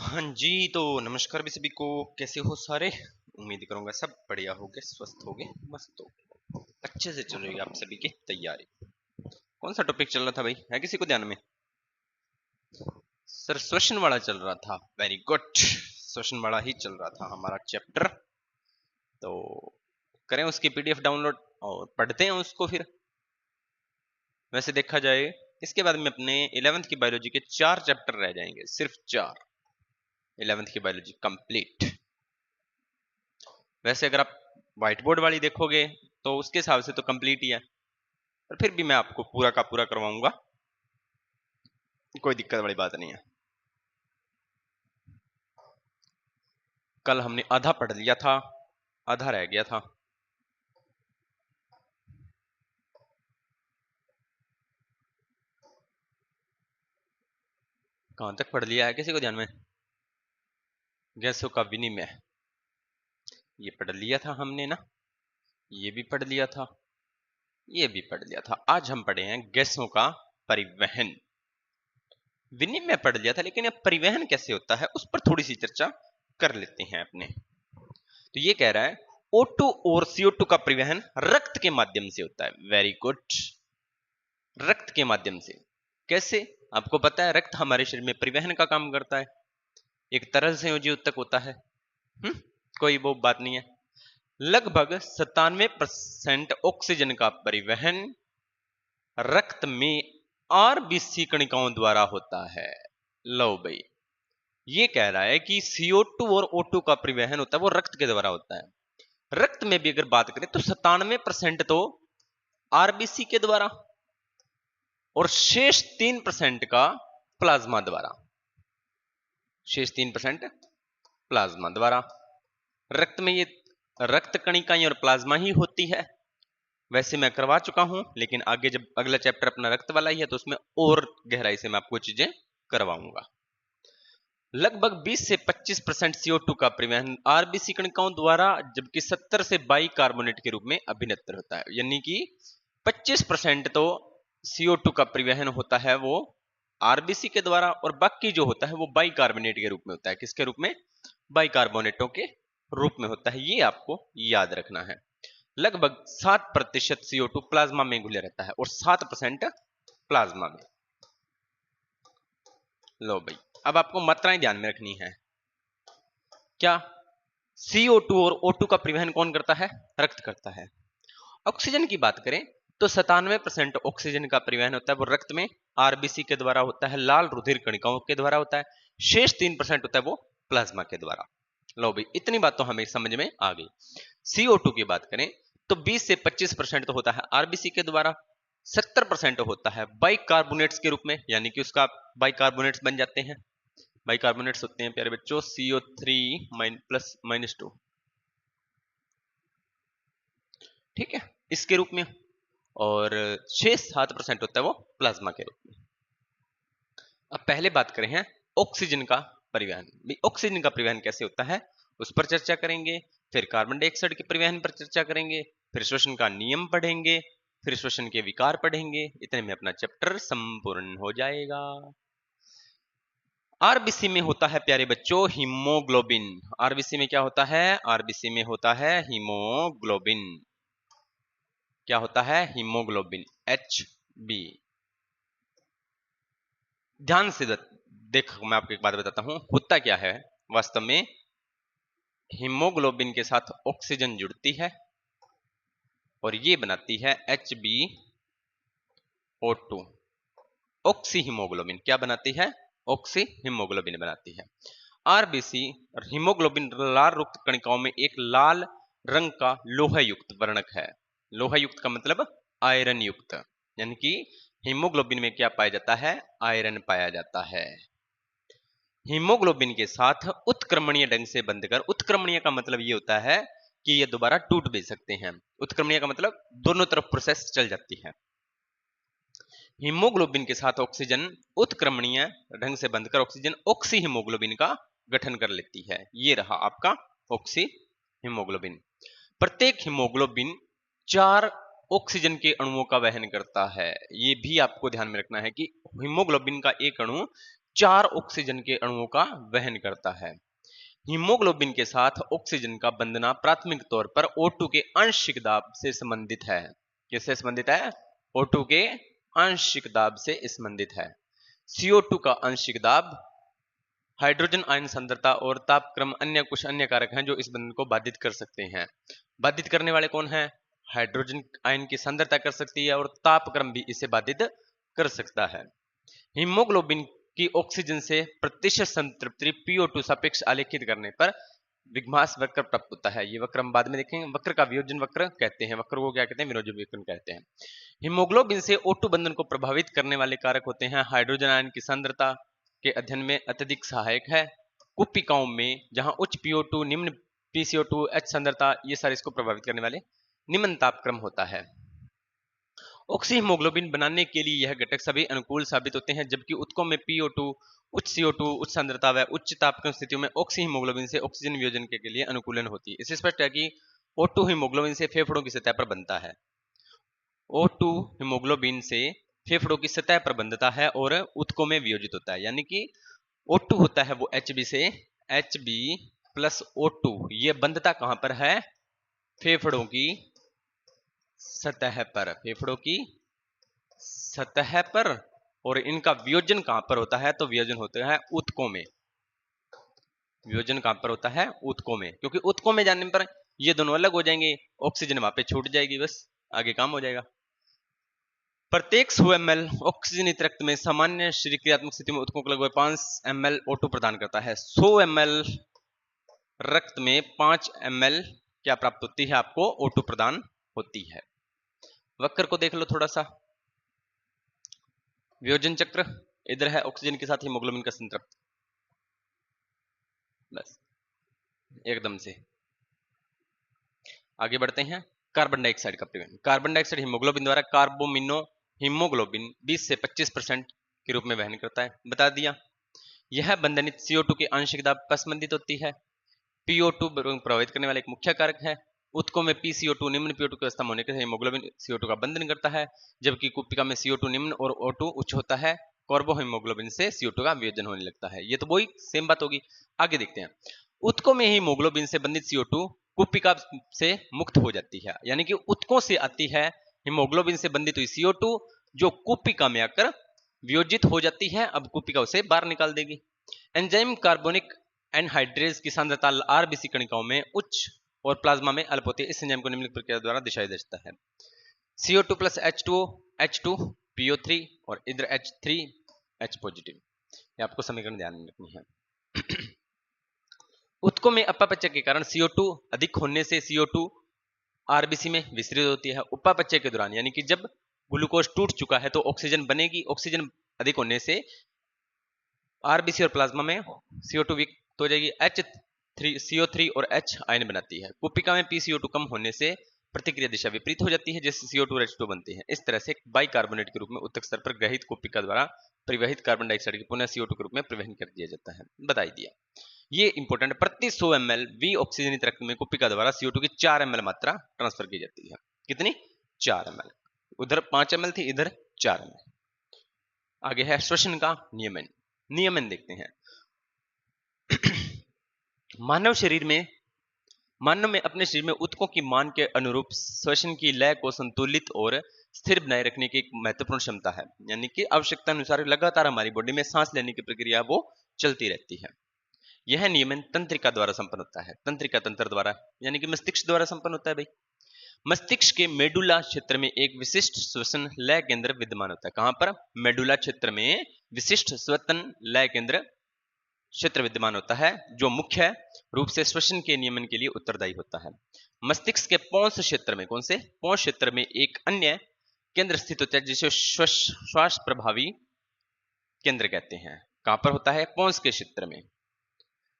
हाँ जी, तो नमस्कार भी सभी को। कैसे हो सारे? उम्मीद करूंगा सब बढ़िया होगे, स्वस्थ होगे, मस्त हो, अच्छे से चल रही है आप सभी की तैयारी। कौन सा टॉपिक चल रहा था भाई, है किसी को ध्यान में? सर श्वसन वाला चल रहा था। वेरी गुड, श्वसन वाला ही चल रहा था हमारा चैप्टर। तो करें उसकी पीडीएफ डाउनलोड और पढ़ते हैं उसको फिर। वैसे देखा जाए इसके बाद में अपने 11th की बायोलॉजी के 4 चैप्टर रह जाएंगे, सिर्फ 4। 11th की बायोलॉजी कंप्लीट। वैसे अगर आप व्हाइट बोर्ड वाली देखोगे तो उसके हिसाब से तो कंप्लीट ही है, पर फिर भी मैं आपको पूरा का पूरा करवाऊंगा, कोई दिक्कत वाली बात नहीं है। कल हमने आधा पढ़ लिया था, आधा रह गया था। कहां तक पढ़ लिया है किसी को ध्यान में? गैसों का विनिमय, ये पढ़ लिया था हमने ना। ये भी पढ़ लिया था, ये भी पढ़ लिया था। आज हम पढ़े हैं गैसों का परिवहन। विनिमय पढ़ लिया था, लेकिन अब परिवहन कैसे होता है उस पर थोड़ी सी चर्चा कर लेते हैं अपने। तो ये कह रहा है O2 और CO2 का परिवहन रक्त के माध्यम से होता है। वेरी गुड, रक्त के माध्यम से। कैसे? आपको पता है रक्त हमारे शरीर में परिवहन का काम करता है, एक तरल संयोजी ऊतक होता है। कोई वो बात नहीं है। लगभग 97% ऑक्सीजन का परिवहन रक्त में आरबीसी कणिकाओं द्वारा होता है। लो भाई, ये कह रहा है कि CO2 और O2 का परिवहन होता है वो रक्त के द्वारा होता है। रक्त में भी अगर बात करें तो 97% तो आरबीसी के द्वारा और शेष 3% का प्लाज्मा द्वारा। शेष 3% प्लाज्मा द्वारा। रक्त में ये रक्त कणिकाएं और प्लाज्मा ही होती है। वैसे मैं करवा चुका हूं, लेकिन आगे जब अगला चैप्टर अपना रक्त वाला ही है तो उसमें और गहराई से मैं आपको चीजें करवाऊंगा। लगभग 20 से 25% CO2 का परिवहन आरबीसी कणिकाओं द्वारा, जबकि 70 से बाइकार्बोनेट के रूप में अभिनत्र होता है। यानी कि 25% तो CO2 का परिवहन होता है वो आरबीसी के द्वारा, और बाकी जो होता है वो बाइकार्बोनेट के रूप में होता है। किसके रूप में? बाइकार्बोनेटों के रूप में होता है। ये आपको याद रखना है। लगभग 7% CO2 प्लाज्मा में घुले रहता है और 7% प्लाज्मा में। लो भाई, अब आपको मात्राएं ध्यान में रखनी है। क्या? CO2 और O2 का परिवहन कौन करता है? रक्त करता है। ऑक्सीजन की बात करें तो 97% ऑक्सीजन का परिवहन होता है वो रक्त में आरबीसी के द्वारा होता है, लाल रुधिर कणिकाओं के द्वारा होता है। शेष 3% होता है वो प्लाज्मा के द्वारा। लो भाई, इतनी बात तो हमें समझ में आ गई। CO2 की बात करें तो 20 से 25% तो होता है आरबीसी के द्वारा, 70% होता है बाइकार्बोनेट्स के रूप में, यानी कि उसका बाइकार्बोनेट्स बन जाते हैं। बाइकार्बोनेट्स होते हैं प्यारे बच्चों CO3 +-2, ठीक है, इसके रूप में। और 6-7% होता है वो प्लाज्मा के रूप में। अब पहले बात करें हैं ऑक्सीजन का परिवहन। ऑक्सीजन का परिवहन कैसे होता है उस पर चर्चा करेंगे। फिर कार्बन डाइऑक्साइड के परिवहन पर चर्चा करेंगे। फिर श्वसन का नियम पढ़ेंगे। फिर श्वसन के विकार पढ़ेंगे। इतने में अपना चैप्टर संपूर्ण हो जाएगा। आरबीसी में होता है प्यारे बच्चों हीमोग्लोबिन। आरबीसी में क्या होता है? आरबीसी में होता है हीमोग्लोबिन। क्या होता है? Haemoglobin, HB। ध्यान से देखो, मैं आपको एक बात बताता हूं होता क्या है वास्तव में। हीमोग्लोबिन के साथ ऑक्सीजन जुड़ती है और ये बनाती है HbO2। ऑक्सी हीमोग्लोबिन क्या बनाती है? ऑक्सी हीमोग्लोबिन बनाती है। आरबीसी हीमोग्लोबिन लाल रक्त कणिकाओं में एक लाल रंग का लोहा युक्त वर्णक है। लोहा युक्त का मतलब आयरन युक्त, यानी कि हीमोग्लोबिन में क्या पाया जाता है? आयरन पाया जाता है। हीमोग्लोबिन के साथ उत्क्रमणीय ढंग से बंधकर, उत्क्रमणीय का मतलब ये होता है कि ये दोबारा टूट भी सकते हैं। उत्क्रमणीय का मतलब दोनों तरफ प्रोसेस चल जाती है। हीमोग्लोबिन के साथ ऑक्सीजन उत्क्रमणीय ढंग से बंधकर ऑक्सीजन ऑक्सी हीमोग्लोबिन का गठन कर लेती है। ये रहा आपका ऑक्सी हीमोग्लोबिन। प्रत्येक हीमोग्लोबिन 4 ऑक्सीजन के अणुओं का वहन करता है। ये भी आपको ध्यान में रखना है कि हीमोग्लोबिन का एक अणु 4 ऑक्सीजन के अणुओं का वहन करता है। हीमोग्लोबिन के साथ ऑक्सीजन का बंधना प्राथमिक तौर पर O2 के आंशिक दाब से संबंधित है। किससे संबंधित है? O2 के आंशिक दाब से संबंधित है। CO2 का आंशिक दाब, हाइड्रोजन आयन सांद्रता और तापक्रम कुछ अन्य कारक हैं जो इस बंधन को बाधित कर सकते हैं। बाधित करने वाले कौन हैं? हाइड्रोजन आयन की सांद्रता कर सकती है और तापक्रम भी इसे बाधित कर सकता है। हीमोग्लोबिन की ऑक्सीजन से प्रतिशत संतृप्ति PO2 सापेक्ष आलेखित करने पर विघमास वक्र प्राप्त होता है। ये वक्र हम बाद में देखेंगे। वक्र का वियोजन वक्र कहते हैं। वक्र को क्या कहते हैं? वियोजन वक्र कहते हैं। हीमोग्लोबिन से O2 बंधन को प्रभावित करने वाले कारक होते हैं हाइड्रोजन आयन की सांद्रता के अध्ययन में अत्यधिक सहायक है। कुपिकाओं में जहां उच्च PO2 निम्न PCO2 H सांद्रता, ये सारे इसको प्रभावित करने वाले निम्न तापक्रम होता है। ऑक्सीहीमोग्लोबिन बनाने के लिए यह घटक सभी अनुकूल साबित होते हैं, जबकि उत्तकों में PO2 उच्च CO2 उच्च सांद्रता व उच्च तापक्रम स्थितियों में ऑक्सीहीमोग्लोबिन से ऑक्सीजन वियोजन के लिए अनुकूलन होती है। इससे स्पष्ट है कि O2 हीमोग्लोबिन से फेफड़ों की सतह पर बनता है। O2 हीमोग्लोबिन से फेफड़ों की सतह पर बनता है और उत्तकों में वियोजित होता है। यानी कि O2 होता है वो Hb से, Hb प्लस O2 ये बंधता कहां पर है? फेफड़ों की सतह पर, फेफड़ों की सतह पर। और इनका वियोजन कहां पर होता है? तो वियोजन होता है ऊतकों में। वियोजन कहां पर होता है? ऊतकों में। क्योंकि ऊतकों में जाने पर ये दोनों अलग हो जाएंगे, ऑक्सीजन वहां पे छूट जाएगी, बस आगे काम हो जाएगा। प्रत्येक 100 ml ऑक्सीजनित रक्त में सामान्य शरीर क्रियात्मक स्थिति में ऊतकों को लगभग 5 ml O2 प्रदान करता है। 100 ml रक्त में 5 ml क्या प्राप्त होती है? आपको O2 प्रदान होती है। वक्र को देख लो थोड़ा सा। वियोजन चक्र इधर है, ऑक्सीजन के साथ हीमोग्लोबिन का संतृप्त, बस एकदम से आगे बढ़ते हैं। कार्बन डाइऑक्साइड का प्रयोग। कार्बन डाइऑक्साइड हीमोग्लोबिन द्वारा कार्बोमिनो हीमोग्लोबिन 20 से 25% के रूप में वहन करता है, बता दिया। यह बंधनित CO2 के आंशिक दाब पर संबंधित होती है। PO2 प्रभावित करने वाला एक मुख्य कारक है। उत्तकों में PCO2 निम्न PO2 के स्तंभ होने के हीमोग्लोबिन CO2 का बंधन करता है, जबकि कुपिका में CO2 निम्न और O2 उच्च होता है। कार्बोहीमोग्लोबिन से CO2 का वियोजन होने लगता है। ये तो वही सेम बात होगी। आगे देखते हैं। उत्तकों में हीमोग्लोबिन से बंधित CO2 कुपिका से मुक्त हो जाती है। यानी कि उत्तकों से आती है हीमोग्लोबिन से बंधित हुई CO2 जो कुपिका में आकर वियोजित हो जाती है। अब कुपिका उसे बाहर निकाल देगी। एंजाइम कार्बोनिक एनहाइड्रेज की सांद्रता RBC कणिकाओं में उच्च और प्लाज्मा में अल्प होती है। इस एंजाइम को निम्न प्रक्रिया द्वारा दिखाया जाता है। CO2 plus H2O, H2 PO3 और इधर H3 H पॉजिटिव। ये आपको समीकरण ध्यान में रखनी है। उत्तकों में अपापचय के कारण CO2 अधिक होने से CO2 RBC में विस्तृत होती है। उपापचय के दौरान यानी कि जब ग्लूकोज टूट चुका है तो ऑक्सीजन बनेगी। ऑक्सीजन अधिक होने से RBC और प्लाज्मा में CO2 विकसित हो जाएगी। CO3 और H आयन बनाती है। कुपिका में PCO2 कम होने से प्रतिक्रिया दिशा विपरीत हो जाती है, जिससे CO2 और H2 बनते हैं। इस तरह से बाइकार्बोनेट के रूप में उत्तक स्तर पर ग्रहित कुपिका द्वारा परिवहित कार्बन डाइऑक्साइड की पुनः CO2 के रूप में परिवहन कर दिया जाता है। बताई दिया। ये इंपॉर्टेंट। प्रति 100 ml V ऑक्सीजनित रक्त में कुपिका द्वारा CO2 की 4 ml मात्रा ट्रांसफर की जाती है। कितनी? 4 ml। उधर 5 ml थी, इधर 4 ml। आगे है श्वसन का नियमन। नियमन देखते हैं। मानव में अपने शरीर में उत्तकों की मान के अनुरूप श्वसन की लय को संतुलित और स्थिर बनाए रखने की एक महत्वपूर्ण क्षमता है। यानी कि आवश्यकता अनुसार लगातार हमारी बॉडी में सांस लेने की प्रक्रिया वो चलती रहती है। यह नियमन तंत्रिका द्वारा संपन्न होता है। तंत्रिका तंत्र द्वारा यानी कि मस्तिष्क द्वारा संपन्न होता है भाई। मस्तिष्क के मेडुला क्षेत्र में एक विशिष्ट श्वसन लय केंद्र विद्यमान होता है। कहां पर? मेडुला क्षेत्र में विशिष्ट श्वसन लय केंद्र क्षेत्र विद्यमान होता है, जो मुख्य रूप से श्वसन के नियमन के लिए उत्तरदायी होता है। मस्तिष्क के पौंस क्षेत्र में, कौन से? पौंस क्षेत्र में एक अन्य केंद्र स्थित होता है जिसे श्वास प्रभावी केंद्र कहते हैं। कहां पर होता है? पौंस के क्षेत्र में,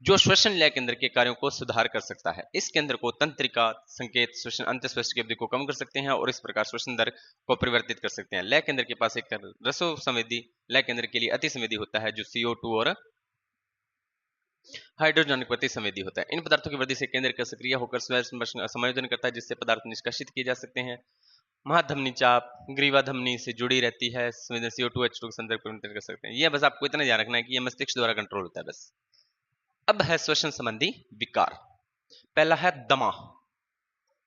जो श्वसन लय केंद्र के कार्यों को सुधार कर सकता है। इस केंद्र को तंत्रिका संकेत श्वसन अंतःश्वसन की अवधि को कम कर सकते हैं और इस प्रकार श्वसन दर को परिवर्तित कर सकते हैं। लय केंद्र के पास एक रसो संवेदी लय केंद्र के लिए अति संवेदी होता है, जो CO2 और हाइड्रोजन के प्रति संवेदी होता है। इन पदार्थों की वृद्धि से केंद्र का सक्रिय होकर स्वयं समायोजन करता है, जिससे पदार्थ निष्कासित किए जा सकते हैं। महाधमनी चाप ग्रीवा धमनी से जुड़ी रहती है, CO2 H2 के संदर्भ पर नियंत्रित कर सकते हैं। ये बस आपको इतना ध्यान रखना है कि ये मस्तिष्क द्वारा कंट्रोल होता है बस। अब है श्वसन संबंधी विकार। पहला है दमा,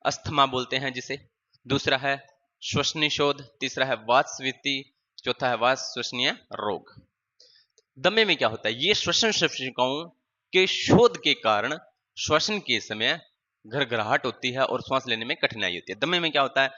अस्थमा बोलते हैं जिसे, दूसरा है श्वसनिशोध, तीसरा है वातस्फीति, चौथा है वात श्वसनीय रोग। दमे में क्या होता है, ये श्वसन कोशिकाओं के शोध के कारण श्वसन के समय घरघराहट होती है और श्वास लेने में कठिनाई होती है। दमे में क्या होता है,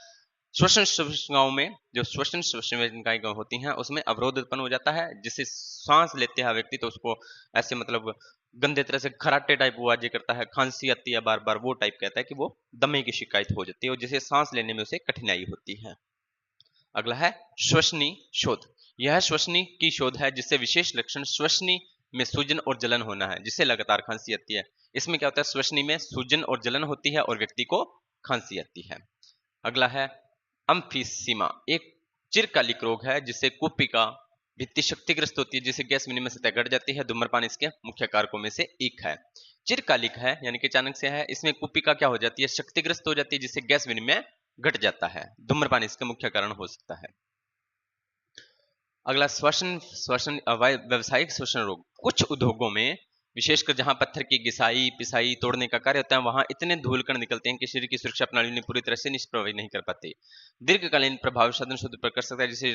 श्वसन कोशिकाओं में जो श्वसन संवेदनाएं होती हैं उसमें अवरोध उत्पन्न हो जाता है, जिससे सांस लेते हैं व्यक्ति तो उसको ऐसे मतलब गंदे तरह से खराटे टाइप आवाजें करता है, खांसी आती है बार बार, वो टाइप कहता है कि वो दमे की शिकायत हो जाती है और जिसे सांस लेने में उसे कठिनाई होती है। अगला है श्वसनी शोध। यह श्वसनी की शोध है जिससे विशेष लक्षण श्वसनी में सूजन और जलन होना है, जिससे लगातार खांसी आती है। इसमें क्या होता है, श्वसनी में सूजन और जलन होती है और व्यक्ति को खांसी आती है। अगला है अम्फीसीमा, एक चिरकालिक रोग है जिससे कुपिका भित्ति शक्तिग्रस्त होती है, जिससे गैस विनिमय सतह घट जाती है। धूम्रपान इसके मुख्य कारकों में से एक है। चिरकालिक है यानी कि अचानक से है, इसमें कुपिका क्या हो जाती है, शक्तिग्रस्त हो जाती है, जिससे गैस विनिमय घट जाता है। धूम्रपान इसका मुख्य कारण हो सकता है। अगला श्वसन श्वसन व्यावसायिक श्वसन रोग। कुछ उद्योगों में विशेषकर जहां पत्थर की घिसाई पिसाई तोड़ने का कार्य होता है वहां इतने धूलकण निकलते हैं कि शरीर की सुरक्षा प्रणाली ने पूरी तरह से निष्प्रभावी नहीं कर पाते। दीर्घकालीन प्रभाव साधन शोध पर कर सकता है, जिसे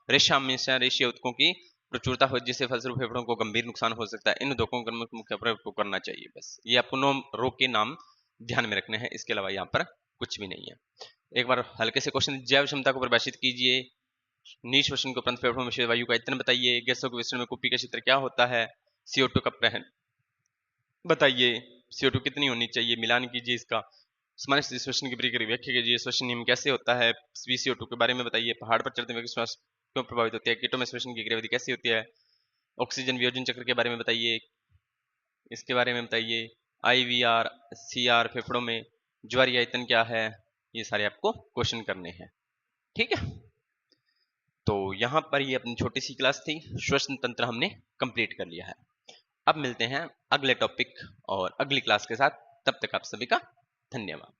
रेशा उत्कों की प्रचुरता हो, जिससे फलस्वरूप फेफड़ों को गंभीर नुकसान हो सकता है। इन उद्योगों का मुख्य प्रयोग को करना चाहिए। बस ये आपको 9 रोग के नाम ध्यान में रखने हैं, इसके अलावा यहाँ पर कुछ भी नहीं है। एक बार हल्के से क्वेश्चन, जैव क्षमता को परिभाषित कीजिए, निश्वसन को उपरांत फेफड़ों में वायु का आयतन बताइए, गैसों के मिश्रण में कुप्पी का क्षेत्र क्या होता है, CO2 का प्रहन बताइए, CO2 कितनी होनी चाहिए, मिलान कीजिए इसका, सामान्य श्वसन की प्रक्रिया व्याख्या कीजिए, श्वसन नियम कैसे होता है, VCO2 के बारे में बताइए, पहाड़ पर चढ़ते हुए श्वास क्यों प्रभावित होती है, कीटों में श्वसन की क्रियाविधि कैसी होती है, ऑक्सीजन वियोजन चक्र के बारे में बताइए, इसके बारे में बताइए, IVR CR फेफड़ों में ज्वारीय आयतन क्या है। ये सारे आपको क्वेश्चन करने हैं, ठीक है। तो यहाँ पर ये अपनी छोटी सी क्लास थी, श्वसन तंत्र हमने कंप्लीट कर लिया है। अब मिलते हैं अगले टॉपिक और अगली क्लास के साथ, तब तक आप सभी का धन्यवाद।